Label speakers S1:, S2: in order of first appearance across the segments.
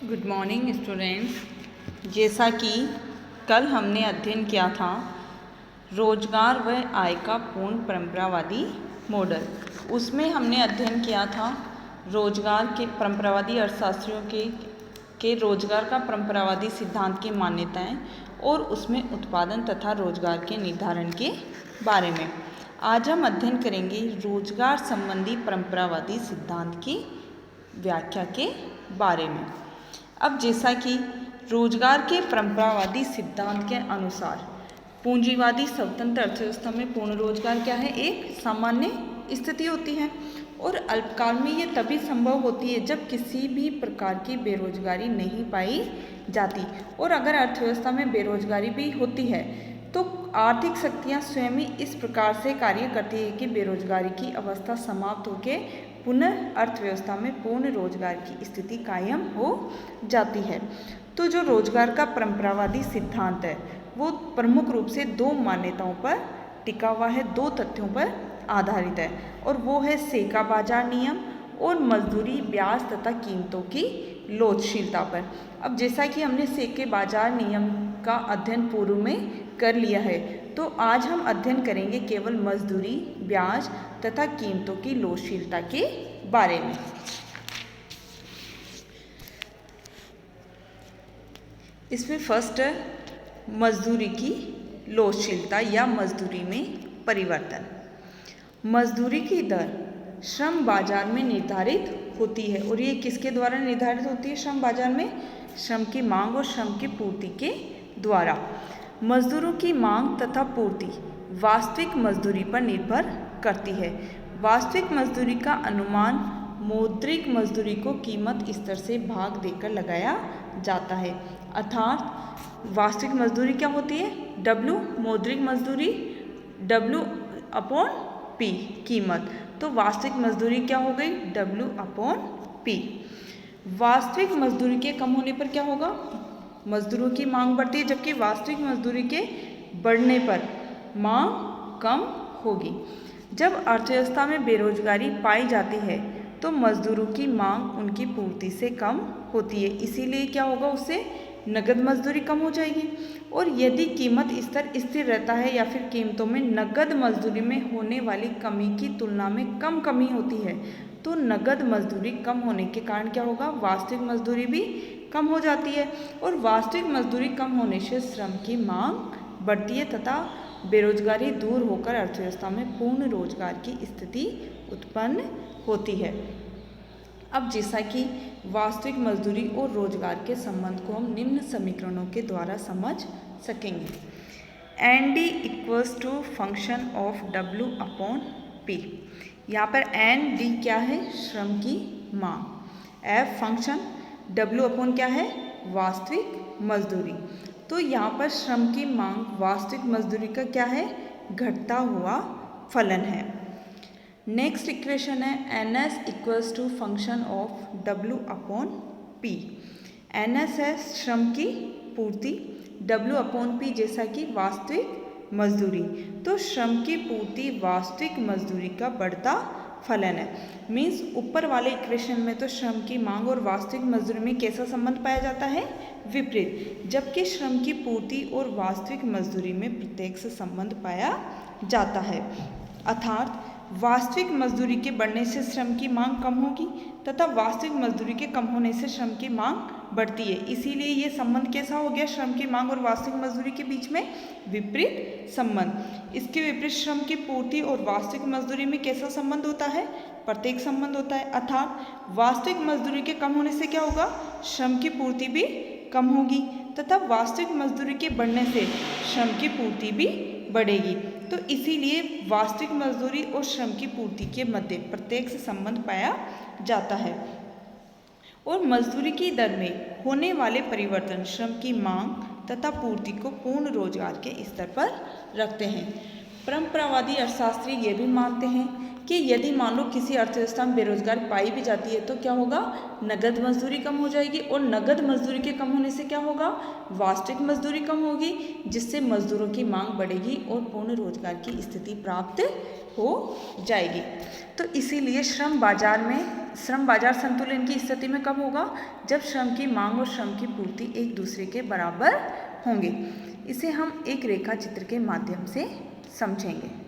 S1: Good morning students. जैसा कि कल हमने अध्ययन किया था रोजगार व आय का पूर्ण परंपरावादी मॉडल, उसमें हमने अध्ययन किया था रोजगार के परंपरावादी अर्थशास्त्रियों के रोजगार का परंपरावादी सिद्धांत की मान्यताएं और उसमें उत्पादन तथा रोजगार के निर्धारण के बारे में। आज हम अध्ययन करेंगे रोजगार संबंधी परंपरावादी सिद्धांत की व्याख्या के बारे में। अब जैसा कि रोजगार के परंपरावादी सिद्धांत के अनुसार पूंजीवादी स्वतंत्र अर्थव्यवस्था में पूर्ण रोजगार क्या है, एक सामान्य स्थिति होती है और अल्पकाल में ये तभी संभव होती है जब किसी भी प्रकार की बेरोजगारी नहीं पाई जाती। और अगर अर्थव्यवस्था में बेरोजगारी भी होती है तो आर्थिक शक्तियाँ स्वयं ही इस प्रकार से कार्य करती है कि बेरोजगारी की अवस्था समाप्त होकर पुनः अर्थव्यवस्था में पूर्ण रोजगार की स्थिति कायम हो जाती है। तो जो रोजगार का परंपरावादी सिद्धांत है वो प्रमुख रूप से दो मान्यताओं पर टिका हुआ है, दो तथ्यों पर आधारित है और वो है सेका बाजार नियम और मजदूरी ब्याज तथा कीमतों की लोचशीलता पर। अब जैसा कि हमने सेके बाजार नियम का अध्ययन पूर्व में कर लिया है, तो आज हम अध्ययन करेंगे केवल मजदूरी ब्याज तथा कीमतों की लोचशीलता के बारे में। इसमें फर्स्ट है मजदूरी की लोचशीलता या मजदूरी में परिवर्तन। मजदूरी की दर श्रम बाजार में निर्धारित होती है और ये किसके द्वारा निर्धारित होती है? श्रम बाजार में श्रम की मांग और श्रम की पूर्ति के द्वारा। मजदूरों की मांग तथा पूर्ति वास्तविक मजदूरी पर निर्भर करती है। वास्तविक मजदूरी का अनुमान मौद्रिक मजदूरी को कीमत स्तर से भाग देकर लगाया जाता है। अर्थात वास्तविक मजदूरी क्या होती है? W मौद्रिक मजदूरी, W अपॉन P कीमत। तो वास्तविक मजदूरी क्या हो गई? W upon P। वास्तविक मजदूरी के कम होने पर क्या होगा? मजदूरों की मांग बढ़ती है, जबकि वास्तविक मजदूरी के बढ़ने पर मांग कम होगी। जब अर्थव्यवस्था में बेरोजगारी पाई जाती है तो मजदूरों की मांग उनकी पूर्ति से कम होती है, इसीलिए क्या होगा? उससे नगद मजदूरी कम हो जाएगी। और यदि कीमत स्तर स्थिर रहता है या फिर कीमतों में नगद मजदूरी में होने वाली कमी की तुलना में कम कमी होती है तो नगद मजदूरी कम होने के कारण क्या होगा? वास्तविक मजदूरी भी कम हो जाती है और वास्तविक मजदूरी कम होने से श्रम की मांग बढ़ती है तथा बेरोजगारी दूर होकर अर्थव्यवस्था में पूर्ण रोजगार की स्थिति उत्पन्न होती है। अब जैसा कि वास्तविक मजदूरी और रोजगार के संबंध को हम निम्न समीकरणों के द्वारा समझ सकेंगे। N D equals to function of W upon P। यहाँ पर एन डी क्या है? श्रम की मांग। F फंक्शन, W अपॉन क्या है? वास्तविक मजदूरी। तो यहाँ पर श्रम की मांग वास्तविक मजदूरी का क्या है? घटता हुआ फलन है। नेक्स्ट इक्वेशन है NS equals to function of W upon P। NS है श्रम की पूर्ति, W अपॉन P जैसा कि वास्तविक मजदूरी। तो श्रम की पूर्ति वास्तविक मजदूरी का बढ़ता फलन है। मीन्स ऊपर वाले इक्वेशन में तो श्रम की मांग और वास्तविक मजदूरी में कैसा संबंध पाया जाता है? विपरीत। जबकि श्रम की पूर्ति और वास्तविक मजदूरी में प्रत्यक्ष संबंध पाया जाता है। अर्थात वास्तविक मजदूरी के बढ़ने से श्रम की मांग कम होगी तथा वास्तविक मजदूरी के कम होने से श्रम की मांग बढ़ती है, इसीलिए ये संबंध कैसा हो गया? श्रम की मांग और वास्तविक मजदूरी के बीच में विपरीत संबंध। इसके विपरीत श्रम की पूर्ति और वास्तविक मजदूरी में कैसा संबंध होता है? प्रत्येक संबंध होता है। अर्थात वास्तविक मजदूरी के कम होने से क्या होगा? श्रम की पूर्ति भी कम होगी तथा वास्तविक मजदूरी के बढ़ने से श्रम की पूर्ति भी बढ़ेगी। तो इसीलिए वास्तविक मजदूरी और श्रम की पूर्ति के मध्य प्रत्यक्ष संबंध पाया जाता है। और मजदूरी की दर में होने वाले परिवर्तन श्रम की मांग तथा पूर्ति को पूर्ण रोजगार के स्तर पर रखते हैं। परंपरावादी अर्थशास्त्री ये भी मानते हैं कि यदि मान लो किसी अर्थव्यवस्था में बेरोजगारी पाई भी जाती है तो क्या होगा, नगद मजदूरी कम हो जाएगी, और नगद मजदूरी के कम होने से क्या होगा, वास्तविक मजदूरी कम होगी, जिससे मजदूरों की मांग बढ़ेगी और पूर्ण रोजगार की स्थिति प्राप्त हो जाएगी। तो इसीलिए श्रम बाजार संतुलन की स्थिति में कब होगा, जब श्रम की मांग और श्रम की पूर्ति एक दूसरे के बराबर होंगे। इसे हम एक रेखा चित्र के माध्यम से समझेंगे।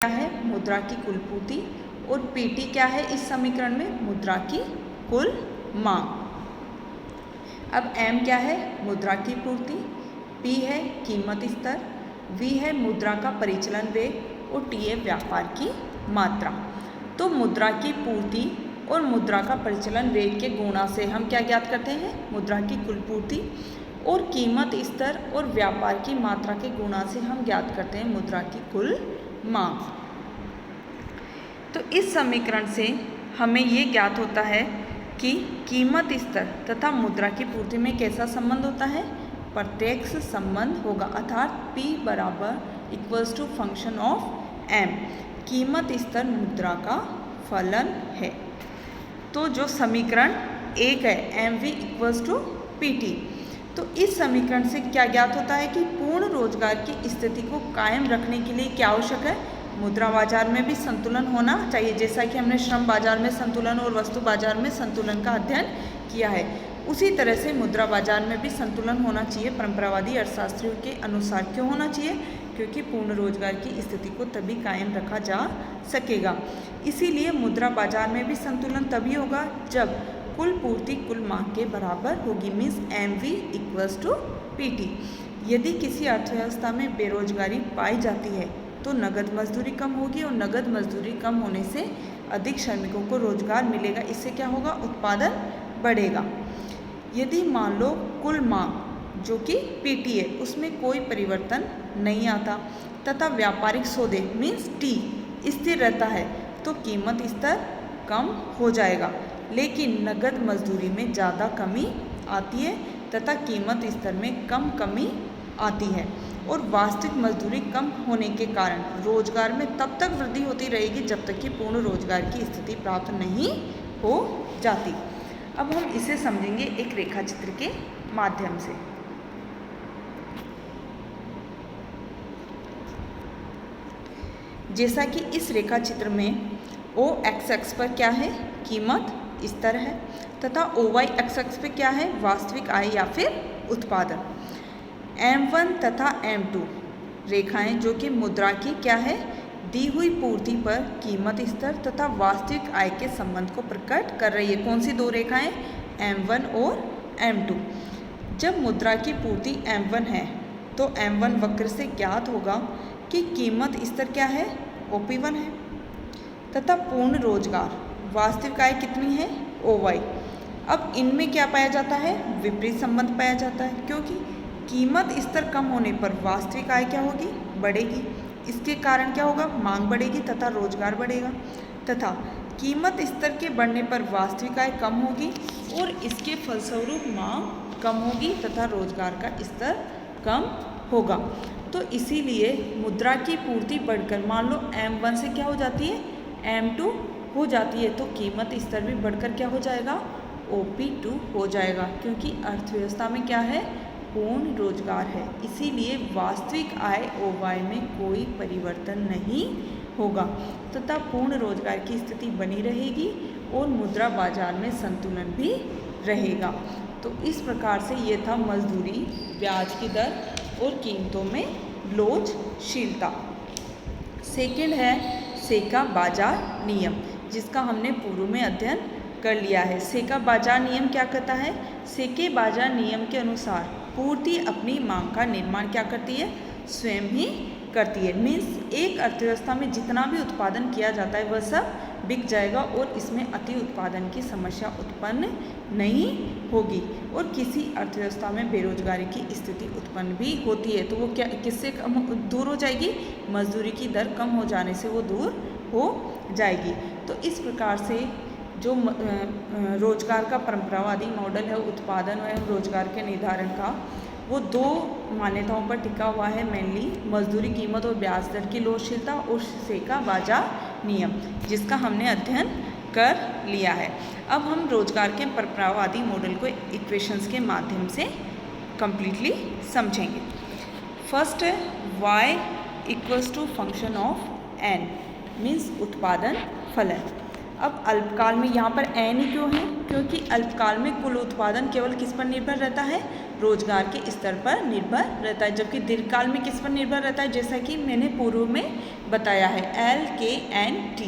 S1: क्या है? मुद्रा की कुल पूर्ति। और पीटी क्या है इस समीकरण में? मुद्रा की कुल मांग। अब एम क्या है? मुद्रा की पूर्ति। पी है कीमत स्तर। वी है मुद्रा का परिचलन वेग। और टी है व्यापार की मात्रा। तो मुद्रा की पूर्ति और मुद्रा का परिचलन वेग के गुणा से हम क्या ज्ञात करते हैं? मुद्रा की कुल पूर्ति। और कीमत स्तर और व्यापार की मात्रा के गुणा से हम ज्ञात करते हैं मुद्रा की कुल मांग। तो इस समीकरण से हमें ये ज्ञात होता है कि कीमत स्तर तथा मुद्रा की पूर्ति में कैसा संबंध होता है? प्रत्यक्ष संबंध होगा, अर्थात P बराबर equals to function of M। कीमत स्तर मुद्रा का फलन है। तो जो समीकरण एक है MV इक्वल्स टू PT, तो इस समीकरण से क्या ज्ञात होता है कि पूर्ण रोजगार की स्थिति को कायम रखने के लिए क्या आवश्यक है? मुद्रा बाजार में भी संतुलन होना चाहिए। जैसा कि हमने श्रम बाजार में संतुलन और वस्तु बाजार में संतुलन का अध्ययन किया है, उसी तरह से मुद्रा बाजार में भी संतुलन होना चाहिए। परंपरावादी अर्थशास्त्रियों के अनुसार क्यों होना चाहिए? क्योंकि पूर्ण रोजगार की स्थिति को तभी कायम रखा जा सकेगा। इसीलिए मुद्रा बाजार में भी संतुलन तभी होगा जब कुल पूर्ति कुल मांग के बराबर होगी, means MV equals to PT। यदि किसी अर्थव्यवस्था में बेरोजगारी पाई जाती है तो नगद मजदूरी कम होगी, और नगद मजदूरी कम होने से अधिक श्रमिकों को रोजगार मिलेगा। इससे क्या होगा? उत्पादन बढ़ेगा। यदि मान लो कुल मांग जो कि PT है उसमें कोई परिवर्तन नहीं आता तथा व्यापारिक सौदे मीन्स T स्थिर रहता है तो कीमत स्तर कम हो जाएगा, लेकिन नगद मजदूरी में ज़्यादा कमी आती है तथा कीमत स्तर में कम कमी आती है। और वास्तविक मजदूरी कम होने के कारण रोजगार में तब तक वृद्धि होती रहेगी जब तक कि पूर्ण रोजगार की स्थिति प्राप्त नहीं हो जाती। अब हम इसे समझेंगे एक रेखा चित्र के माध्यम से। जैसा कि इस रेखा चित्र में OX अक्ष पर क्या है? कीमत स्तर है तथा OY अक्ष पे क्या है? वास्तविक आय या फिर उत्पादन। M1 तथा M2 रेखाएं जो कि मुद्रा की क्या है? दी हुई पूर्ति पर कीमत स्तर तथा वास्तविक आय के संबंध को प्रकट कर रही है। कौन सी दो रेखाएं? M1 और M2। जब मुद्रा की पूर्ति M1 है तो M1 वक्र से ज्ञात होगा कि कीमत स्तर क्या है? OP1 है तथा पूर्ण रोजगार वास्तविक आय कितनी है? OY। अब इनमें क्या पाया जाता है? विपरीत संबंध पाया जाता है, क्योंकि कीमत स्तर कम होने पर वास्तविक आय क्या होगी? बढ़ेगी। इसके कारण क्या होगा? मांग बढ़ेगी तथा रोजगार बढ़ेगा, तथा कीमत स्तर के बढ़ने पर वास्तविक आय कम होगी और इसके फलस्वरूप मांग कम होगी तथा रोजगार का स्तर कम होगा। तो इसीलिए मुद्रा की पूर्ति बढ़कर मान लो M1 से क्या हो जाती है? M2 हो जाती है, तो कीमत स्तर भी बढ़कर क्या हो जाएगा? OP2 हो जाएगा, क्योंकि अर्थव्यवस्था में क्या है? पूर्ण रोजगार है। इसीलिए वास्तविक आय OY में कोई परिवर्तन नहीं होगा तथा पूर्ण रोजगार की स्थिति बनी रहेगी और मुद्रा बाजार में संतुलन भी रहेगा। तो इस प्रकार से ये था मजदूरी, ब्याज की दर और कीमतों में लोचशीलता। सेकंड है सेका बाजार नियम, जिसका हमने पूर्व में अध्ययन कर लिया है। सेका बाजार नियम क्या कहता है? सेके बाजार नियम के अनुसार पूर्ति अपनी मांग का निर्माण क्या करती है? स्वयं ही करती है। मीन्स एक अर्थव्यवस्था में जितना भी उत्पादन किया जाता है वह सब बिक जाएगा और इसमें अति उत्पादन की समस्या उत्पन्न नहीं होगी। और किसी अर्थव्यवस्था में बेरोजगारी की स्थिति उत्पन्न भी होती है तो वो क्या किससे दूर हो जाएगी? मजदूरी की दर कम हो जाने से वो दूर हो जाएगी। तो इस प्रकार से जो रोजगार का परंपरावादी मॉडल है उत्पादन एवं रोजगार के निर्धारण का, वो दो मान्यताओं पर टिका हुआ है, मेनली मजदूरी, कीमत और ब्याज दर की लोचशीलता और सेका बाजार नियम, जिसका हमने अध्ययन कर लिया है। अब हम रोजगार के परंपरावादी मॉडल को इक्वेशंस के माध्यम से कंप्लीटली समझेंगे। फर्स्ट है y equals to function of n means उत्पादन फलन। अब अल्पकाल में यहाँ पर एन ही क्यों है? क्योंकि अल्पकाल में कुल उत्पादन केवल किस पर निर्भर रहता है? रोजगार के स्तर पर निर्भर रहता है। जबकि दीर्घकाल में किस पर निर्भर रहता है? जैसा कि मैंने पूर्व में बताया है, LKNT,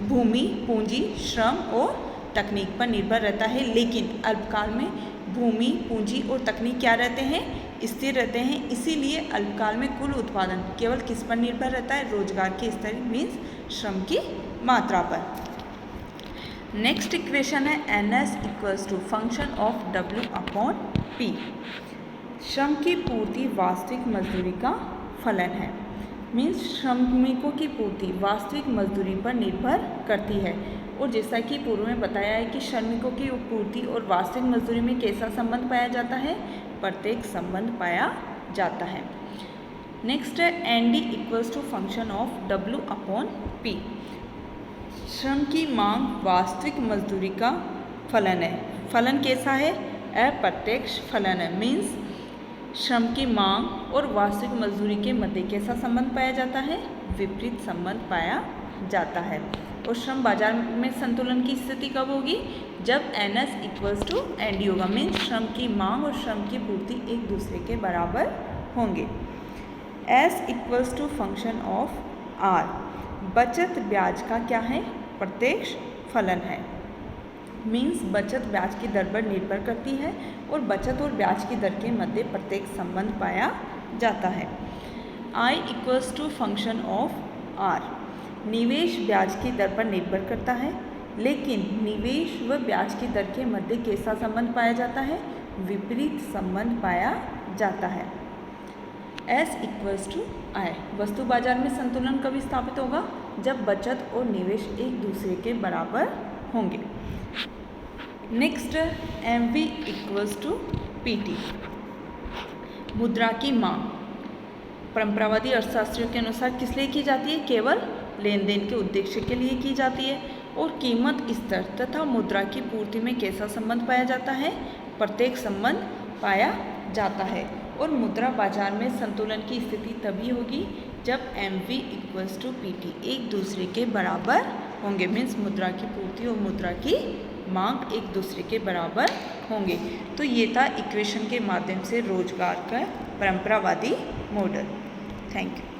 S1: भूमि, पूंजी, श्रम और तकनीक पर निर्भर रहता है। लेकिन अल्पकाल में भूमि, पूंजी और तकनीक क्या रहते हैं? स्थिर रहते हैं। इसीलिए अल्पकाल में कुल उत्पादन केवल किस पर निर्भर रहता है? रोजगार के स्तर मीन्स श्रम की मात्रा पर। नेक्स्ट इक्वेशन है NS equals to function of W/P। श्रम की पूर्ति वास्तविक मजदूरी का फलन है। मीन्स श्रमिकों की पूर्ति वास्तविक मजदूरी पर निर्भर करती है। और जैसा कि पूर्व में बताया है कि श्रमिकों की पूर्ति और वास्तविक मजदूरी में कैसा संबंध पाया जाता है? प्रत्येक संबंध पाया जाता है। नेक्स्ट है ND equals to function of W/P। श्रम की मांग वास्तविक मजदूरी का फलन है। फलन कैसा है? अप्रत्यक्ष फलन है। मीन्स श्रम की मांग और वास्तविक मजदूरी के मध्य कैसा संबंध पाया जाता है? विपरीत संबंध पाया जाता है। और श्रम बाजार में संतुलन की स्थिति कब होगी? जब NS इक्वल्स टू ND होगा। मीन्स श्रम की मांग और श्रम की पूर्ति एक दूसरे के बराबर होंगे। S equals to function of R। बचत ब्याज का क्या है? प्रत्यक्ष फलन है। मीन्स बचत ब्याज की दर पर निर्भर करती है और बचत और ब्याज की दर के मध्य प्रत्येक संबंध पाया जाता है। I equals to function of R। निवेश ब्याज की दर पर निर्भर करता है, लेकिन निवेश व ब्याज की दर के मध्य कैसा संबंध पाया जाता है? विपरीत संबंध पाया जाता है। S equals to I। वस्तु बाजार में संतुलन कब स्थापित होगा? जब बचत और निवेश एक दूसरे के बराबर होंगे। Next MV equals to PT। मुद्रा की मांग परंपरावादी अर्थशास्त्रियों के अनुसार किस लिए की जाती है? केवल लेन देन के उद्देश्य के लिए की जाती है। और कीमत स्तर तथा मुद्रा की पूर्ति में कैसा संबंध पाया जाता है? प्रत्येक संबंध पाया जाता है। और मुद्रा बाजार में संतुलन की स्थिति तभी होगी जब MV इक्वल्स टू PT एक दूसरे के बराबर होंगे। मीन्स मुद्रा की पूर्ति और मुद्रा की मांग एक दूसरे के बराबर होंगे। तो ये था इक्वेशन के माध्यम से रोजगार का परंपरावादी मॉडल। Thank you.